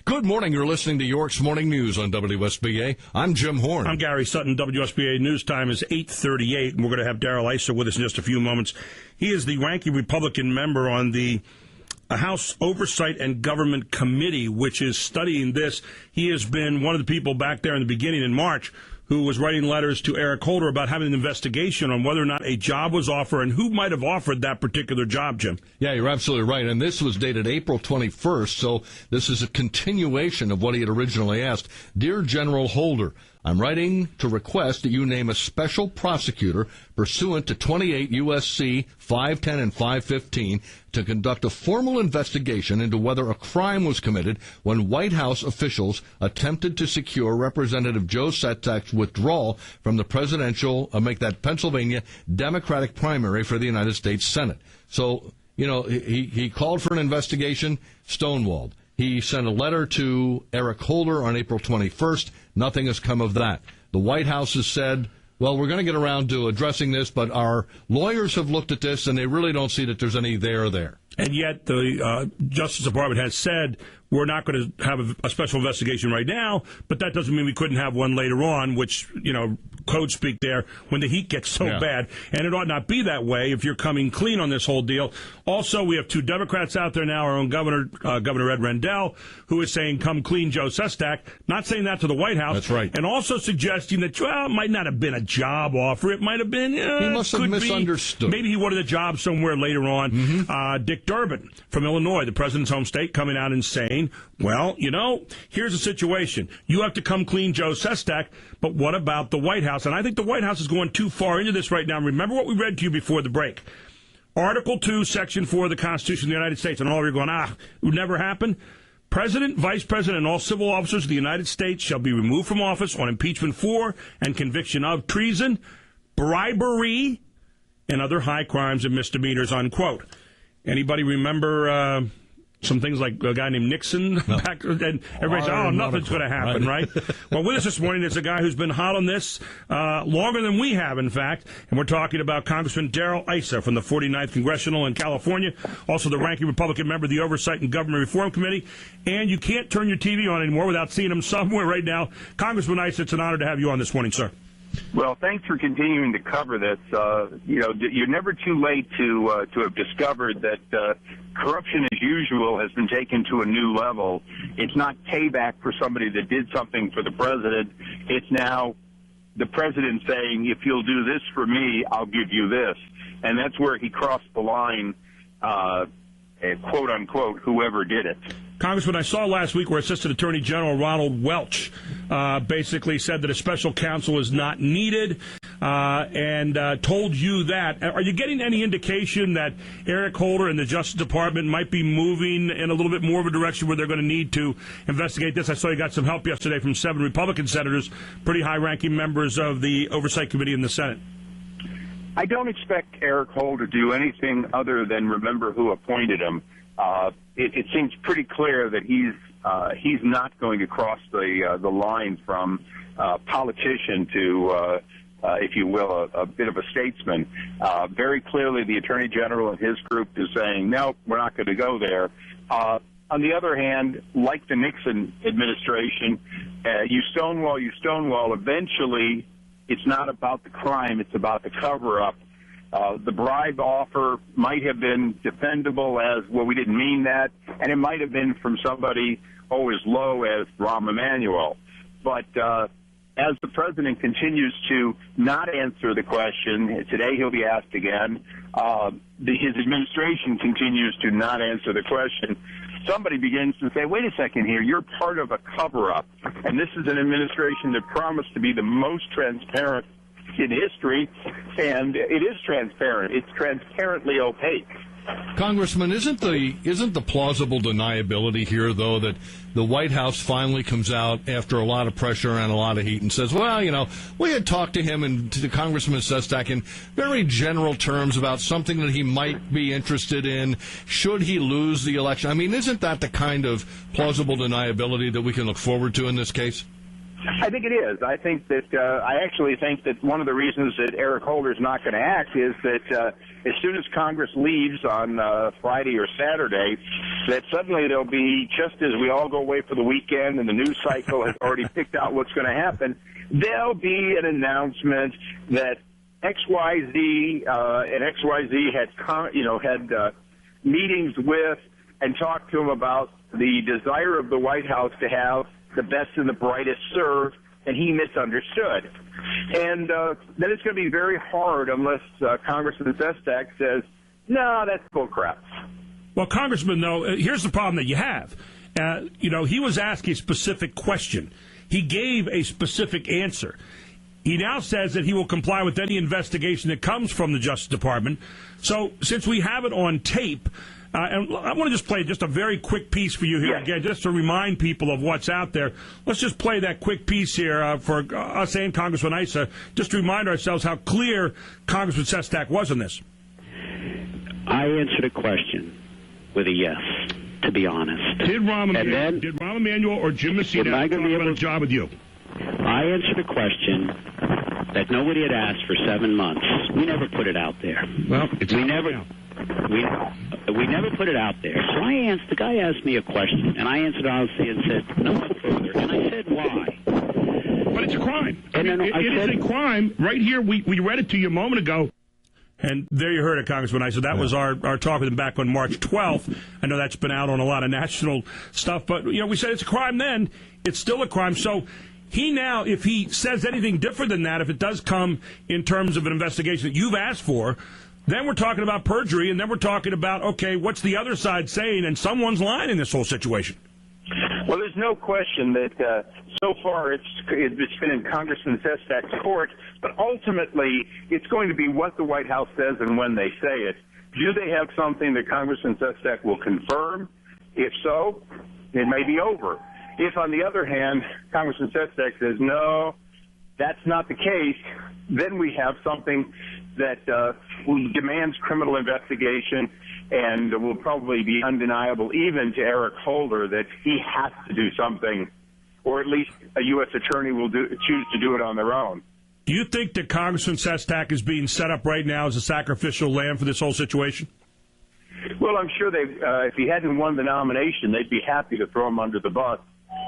Good morning. You're listening to York's Morning News on WSBA. I'm Jim Horn. I'm Gary Sutton. WSBA News Time is 8:38, and we're going to have Darrell Issa with us in just a few moments. He is the ranking Republican member on the House Oversight and Government Committee, which is studying this. He has been one of the people back there in the beginning in March who was writing letters to Eric Holder about having an investigation on whether or not a job was offered and who might have offered that particular job, Jim. Yeah, you're absolutely right. And this was dated April 21st, so this is a continuation of what he had originally asked. Dear General Holder, I'm writing to request that you name a special prosecutor pursuant to 28 U.S.C. 510 and 515 to conduct a formal investigation into whether a crime was committed when White House officials attempted to secure Representative Joe Sestak's withdrawal from the Pennsylvania Democratic primary for the United States Senate. So, he called for an investigation, stonewalled. He sent a letter to Eric Holder on April 21st. Nothing has come of that. The White House has said, well, we're going to get around to addressing this, but our lawyers have looked at this, and they really don't see that there's any there. And yet the Justice Department has said we're not going to have a special investigation right now, but that doesn't mean we couldn't have one later on, which, code speak there, when the heat gets so bad. And it ought not be that way if you're coming clean on this whole deal. Also, we have two Democrats out there now, our own Governor Ed Rendell, who is saying, come clean Joe Sestak, not saying that to the White House. That's right. And also suggesting that, it might not have been a job offer. It might have been, he must have misunderstood. Maybe he wanted a job somewhere later on. Mm-hmm. Dick Durbin from Illinois, the president's home state, coming out and saying, well, here's the situation. You have to come clean Joe Sestak, but what about the White House? And I think the White House is going too far into this right now. Remember what we read to you before the break. Article 2, Section 4 of the Constitution of the United States. And all of you are going, it would never happen. President, Vice President, and all civil officers of the United States shall be removed from office on impeachment for and conviction of treason, bribery, and other high crimes and misdemeanors, unquote. Anybody remember some things like a guy named Nixon? No. Back, and everybody said, nothing's going to happen, right? Well, with us this morning is a guy who's been hot on this longer than we have, in fact. And we're talking about Congressman Darrell Issa from the 49th Congressional in California, also the ranking Republican member of the Oversight and Government Reform Committee. And you can't turn your TV on anymore without seeing him somewhere right now. Congressman Issa, it's an honor to have you on this morning, sir. Well, thanks for continuing to cover this. You're never too late to have discovered that corruption as usual has been taken to a new level. It's not payback for somebody that did something for the president. It's now the president saying, if you'll do this for me, I'll give you this. And that's where he crossed the line, quote unquote, whoever did it. Congressman, I saw last week where Assistant Attorney General Ronald Welch basically said that a special counsel is not needed and told you that. Are you getting any indication that Eric Holder and the Justice Department might be moving in a little bit more of a direction where they're going to need to investigate this? I saw you got some help yesterday from 7 Republican senators, pretty high-ranking members of the Oversight Committee in the Senate. I don't expect Eric Holder to do anything other than remember who appointed him. It seems pretty clear that he's not going to cross the line from politician to, if you will, a bit of a statesman. Very clearly, the Attorney General and his group is saying, no, we're not going to go there. On the other hand, like the Nixon administration, you stonewall. Eventually, it's not about the crime; it's about the cover-up. The bribe offer might have been defendable as, well, we didn't mean that, and it might have been from somebody as low as Rahm Emanuel. But as the president continues to not answer the question, today he'll be asked again, his administration continues to not answer the question, somebody begins to say, wait a second here, you're part of a cover-up. And this is an administration that promised to be the most transparent in history, and it is transparent. It's transparently opaque. Congressman, isn't the plausible deniability here, though, that the White House finally comes out after a lot of pressure and a lot of heat and says, well, we had talked to him and to Congressman Sestak in very general terms about something that he might be interested in should he lose the election? I mean, isn't that the kind of plausible deniability that we can look forward to in this case? I think it is. I think that I actually think that one of the reasons that Eric Holder is not going to act is that as soon as Congress leaves on Friday or Saturday, that suddenly there'll be, just as we all go away for the weekend and the news cycle has already picked out what's going to happen, there'll be an announcement that XYZ and XYZ had meetings with and talked to him about the desire of the White House to have the best and the brightest served, and he misunderstood. And then it's going to be very hard unless Congressman Sestak says, no, that's bull crap. Well, Congressman, though, here's the problem that you have. He was asked a specific question. He gave a specific answer. He now says that he will comply with any investigation that comes from the Justice Department. So since we have it on tape, and I want to just play just a very quick piece for you here again, just to remind people of what's out there. Let's just play that quick piece here for us and Congressman Issa, just to remind ourselves how clear Congressman Sestak was on this. I answered a question with a yes, to be honest. Did Rahm Emanuel or Jim Messina talk about a job with you? I answered a question that nobody had asked for 7 months. We never put it out there. Well, we never put it out there. So the guy asked me a question, and I answered honestly and said, no further. And I said, why? But it's a crime. It is a crime. Right here, we read it to you a moment ago. And there you heard it, Congressman Issa. That was our talk with him back on March 12th. I know that's been out on a lot of national stuff, but we said it's a crime then. It's still a crime. So he now, if he says anything different than that, if it does come in terms of an investigation that you've asked for, then we're talking about perjury, and then we're talking about, okay, what's the other side saying? And someone's lying in this whole situation. Well, there's no question that so far it's been in Congressman Sestak's court, but ultimately it's going to be what the White House says and when they say it. Do they have something that Congressman Sestak will confirm? If so, it may be over. If, on the other hand, Congressman Sestak says, no, that's not the case, then we have something that demands criminal investigation and will probably be undeniable even to Eric Holder that he has to do something, or at least a U.S. attorney will choose to do it on their own. Do you think that Congressman Sestak is being set up right now as a sacrificial lamb for this whole situation? Well, I'm sure if he hadn't won the nomination, they'd be happy to throw him under the bus.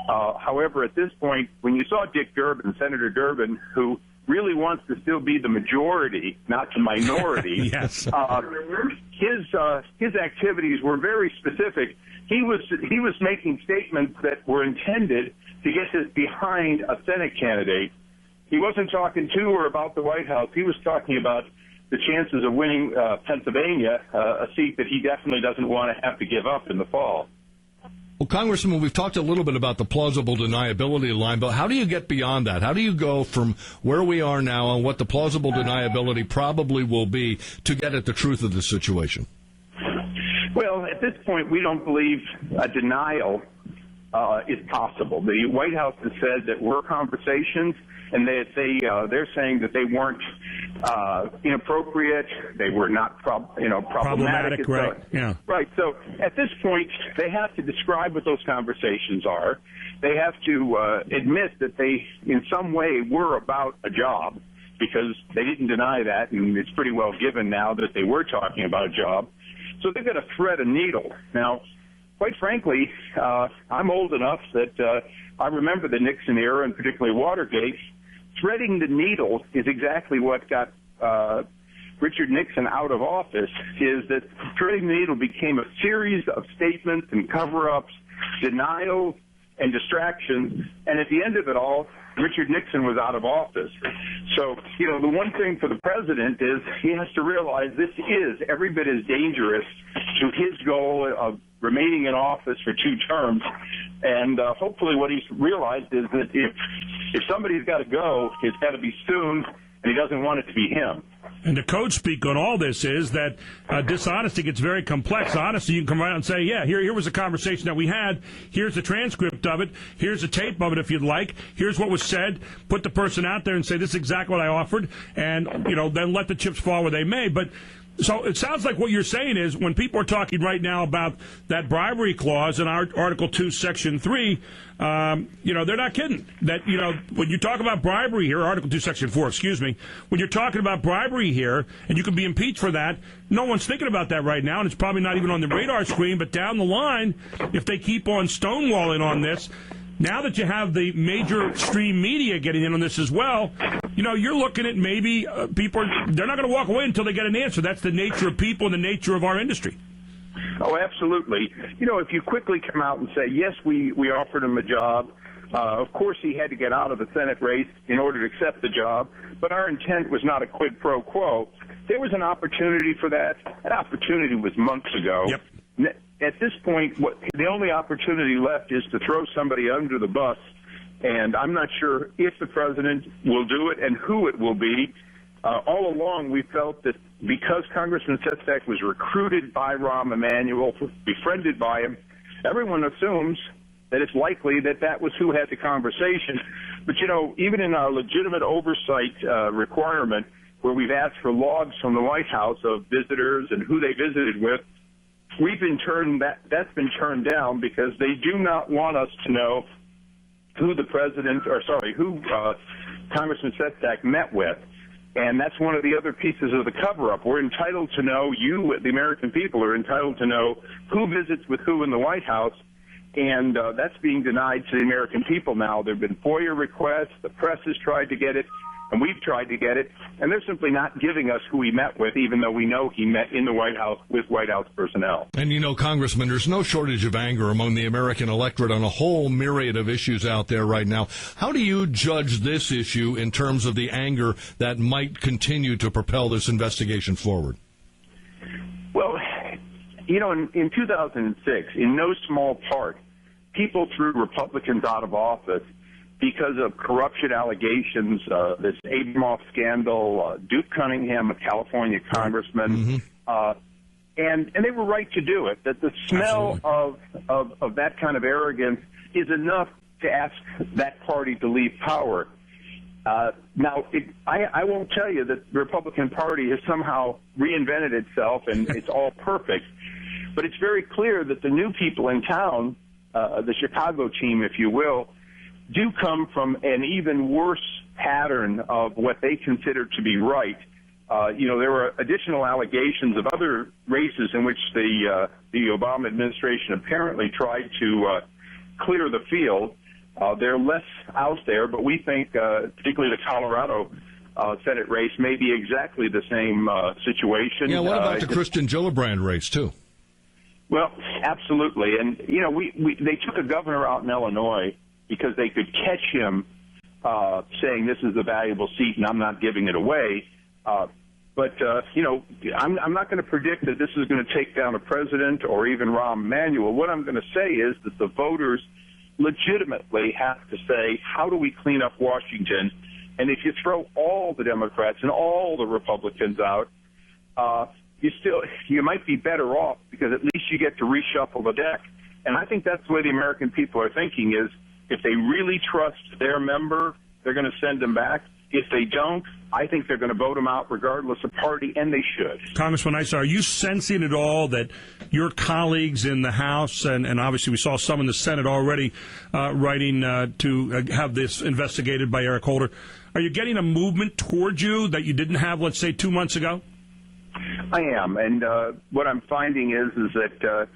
However, at this point, when you saw Dick Durbin, Senator Durbin, who really wants to still be the majority, not the minority, yes. His activities were very specific. He was making statements that were intended to get behind a Senate candidate. He wasn't talking to or about the White House. He was talking about the chances of winning Pennsylvania, a seat that he definitely doesn't want to have to give up in the fall. Well, Congressman, we've talked a little bit about the plausible deniability line, but how do you get beyond that? How do you go from where we are now and what the plausible deniability probably will be to get at the truth of the situation? Well, at this point, we don't believe a denial is possible. The White House has said that were conversations, and they're saying that they weren't inappropriate. They were not problematic. Right? Yeah. Right. So at this point, they have to describe what those conversations are. They have to admit that they, in some way, were about a job, because they didn't deny that, and it's pretty well given now that they were talking about a job. So they've got to thread a needle. Now, quite frankly, I'm old enough that I remember the Nixon era, and particularly Watergate. Threading the needle is exactly what got Richard Nixon out of office, is that threading the needle became a series of statements and cover-ups, denials, and distractions, and at the end of it all, Richard Nixon was out of office. So, the one thing for the president is he has to realize this is every bit as dangerous to his goal of remaining in office for 2 terms. And hopefully what he's realized is that if somebody's got to go, it's got to be soon, and he doesn't want it to be him. And the code speak on all this is that dishonesty gets very complex. Honesty, you can come right out and say, yeah, here was a conversation that we had. Here's the transcript of it. Here's a tape of it if you'd like. Here's what was said. Put the person out there and say, this is exactly what I offered. And, then let the chips fall where they may. But So it sounds like what you're saying is when people are talking right now about that bribery clause in our Article 2, Section 3, they're not kidding. That, when you talk about bribery here, Article 2, Section 4, excuse me, when you're talking about bribery here, and you can be impeached for that, no one's thinking about that right now, and it's probably not even on the radar screen, but down the line, if they keep on stonewalling on this, now that you have the major stream media getting in on this as well, you're looking at maybe people, they're not going to walk away until they get an answer. That's the nature of people and the nature of our industry. Oh, absolutely. If you quickly come out and say, yes, we offered him a job, of course he had to get out of the Senate race in order to accept the job, but our intent was not a quid pro quo. There was an opportunity for that. That opportunity was months ago. Yep. At this point, the only opportunity left is to throw somebody under the bus, and I'm not sure if the president will do it and who it will be. All along, we felt that because Congressman Sestak was recruited by Rahm Emanuel, befriended by him, everyone assumes that it's likely that that was who had the conversation. But, even in our legitimate oversight requirement, where we've asked for logs from the White House of visitors and who they visited with, that's been turned down because they do not want us to know who Congressman Sestak met with. And that's one of the other pieces of the cover-up. We're entitled to know, the American people, are entitled to know who visits with who in the White House, and that's being denied to the American people now. There have been FOIA requests, the press has tried to get it, and we've tried to get it, and they're simply not giving us who he met with, even though we know he met in the White House with White House personnel. And Congressman, there's no shortage of anger among the American electorate on a whole myriad of issues out there right now. How do you judge this issue in terms of the anger that might continue to propel this investigation forward? Well, in 2006, in no small part, people threw Republicans out of office because of corruption allegations, this Abramoff scandal, Duke Cunningham, a California congressman, and they were right to do it. That the smell of that kind of arrogance is enough to ask that party to leave power. Now, I won't tell you that the Republican Party has somehow reinvented itself and it's all perfect, but it's very clear that the new people in town, the Chicago team, if you will, do come from an even worse pattern of what they consider to be right. There were additional allegations of other races in which the Obama administration apparently tried to clear the field. They're less out there, but we think, particularly the Colorado Senate race, may be exactly the same situation. Yeah, what about the Kristen Gillibrand race, too? Well, absolutely. And, they took a governor out in Illinois because they could catch him saying this is a valuable seat and I'm not giving it away. But I'm not going to predict that this is going to take down a president or even Rahm Emanuel. What I'm going to say is that the voters legitimately have to say, how do we clean up Washington? And if you throw all the Democrats and all the Republicans out, you might be better off because at least you get to reshuffle the deck. And I think that's the way the American people are thinking is, if they really trust their member, they're going to send them back. If they don't, I think they're going to vote them out regardless of party, and they should. Congressman Issa, are you sensing at all that your colleagues in the House, and obviously we saw some in the Senate already writing to have this investigated by Eric Holder, are you getting a movement towards you that you didn't have, let's say, 2 months ago? I am, and what I'm finding is that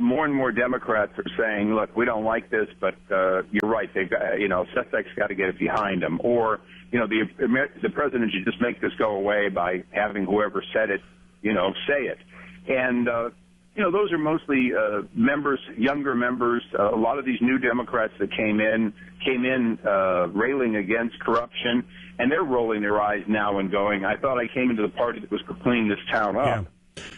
more and more Democrats are saying, look, we don't like this, but you're right. Sestak's got to get it behind him. Or, the president should just make this go away by having whoever said it, say it. And, those are mostly members, younger members. A lot of these new Democrats that came in railing against corruption, and they're rolling their eyes now and going, I thought I came into the party that was to clean this town up. Yeah.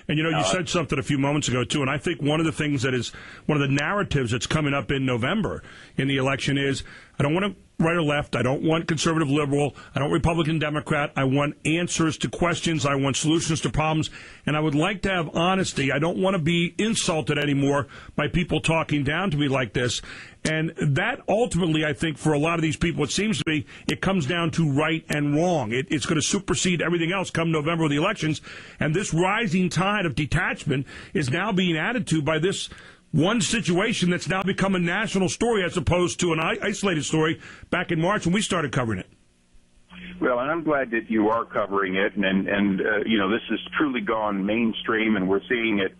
And, you said something a few moments ago, too, and I think one of the things that is one of the narratives that's coming up in November in the election is I don't want to right or left. I don't want conservative liberal. I don't Republican Democrat. I want answers to questions. I want solutions to problems. And I would like to have honesty. I don't want to be insulted anymore by people talking down to me like this. And that ultimately, I think, for a lot of these people, it seems to be, it comes down to right and wrong. It's going to supersede everything else come November with the elections. And this rising tide of detachment is now being added to by this one situation that's now become a national story as opposed to an isolated story back in March when we started covering it. Well, and I'm glad that you are covering it, and this has truly gone mainstream, and we're seeing it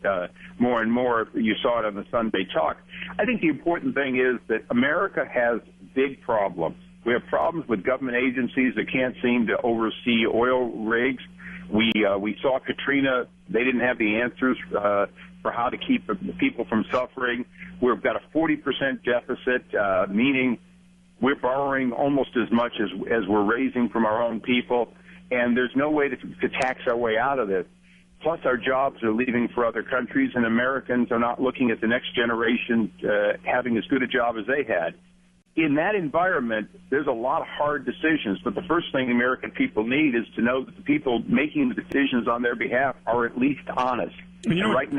more and more. You saw it on the Sunday Talk. I think the important thing is that America has big problems. We have problems with government agencies that can't seem to oversee oil rigs. We saw Katrina. They didn't have the answers for how to keep people from suffering. We've got a 40% deficit, meaning we're borrowing almost as much as we're raising from our own people, and there's no way to tax our way out of this. Plus, our jobs are leaving for other countries, and Americans are not looking at the next generation having as good a job as they had. In that environment, there's a lot of hard decisions, but the first thing the American people need is to know that the people making the decisions on their behalf are at least honest. And right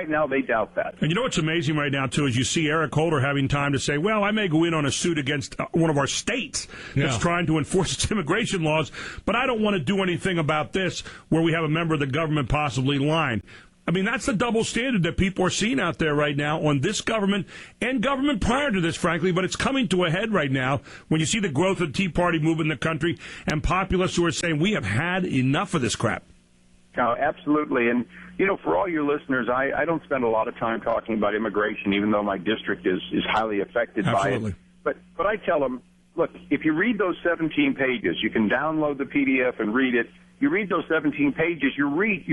now, they doubt that. And you know what's amazing right now, too, is you see Eric Holder having time to say, well, I may go in on a suit against one of our states that's trying to enforce its immigration laws, but I don't want to do anything about this where we have a member of the government possibly lying. I mean, that's the double standard that people are seeing out there right now on this government and government prior to this, frankly, but it's coming to a head right now when you see the growth of the Tea Party movement in the country and populists who are saying we have had enough of this crap. Oh, absolutely. And, for all your listeners, I don't spend a lot of time talking about immigration, even though my district is highly affected by it. But I tell them, look, if you read those 17 pages, you can download the PDF and read it. You read those 17 pages, you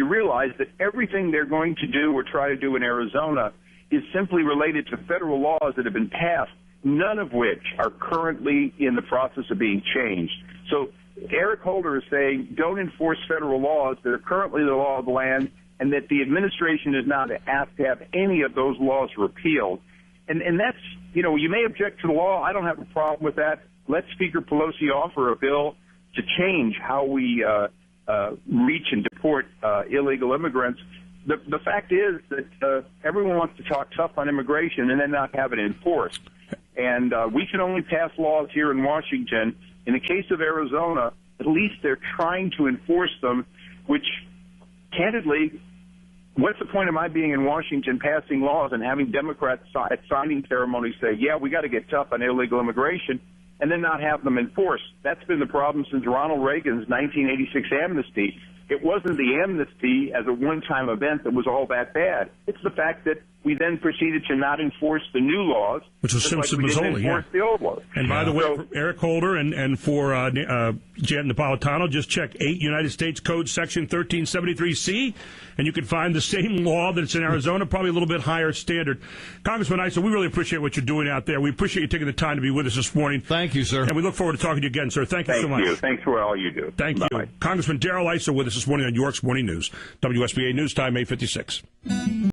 realize that everything they're going to do or try to do in Arizona is simply related to federal laws that have been passed, none of which are currently in the process of being changed. So Eric Holder is saying don't enforce federal laws that are currently the law of the land, and that the administration is not asked to have any of those laws repealed. And that's, you may object to the law. I don't have a problem with that. Let Speaker Pelosi offer a bill to change how we reach and deport illegal immigrants. The fact is that everyone wants to talk tough on immigration and then not have it enforced. And we can only pass laws here in Washington. In the case of Arizona, at least they're trying to enforce them, which, candidly, what's the point of my being in Washington passing laws and having Democrats at signing ceremonies say, yeah, we got to get tough on illegal immigration, and then not have them enforced? That's been the problem since Ronald Reagan's 1986 amnesty. It wasn't the amnesty as a one-time event that was all that bad. It's the fact that we then proceeded to not enforce the new laws, which was Simpson-Mazzoli, the old laws. And by the way, for Eric Holder and for Jan Napolitano, just check 8 United States Code Section 1373C, and you can find the same law that's in Arizona, probably a little bit higher standard. Congressman Issa, we really appreciate what you're doing out there. We appreciate you taking the time to be with us this morning. Thank you, sir. And we look forward to talking to you again, sir. Thank you so much. Thanks for all you do. Thank you. Congressman Darrell Issa with us this morning on York's Morning News. WSBA News Time, 8:56.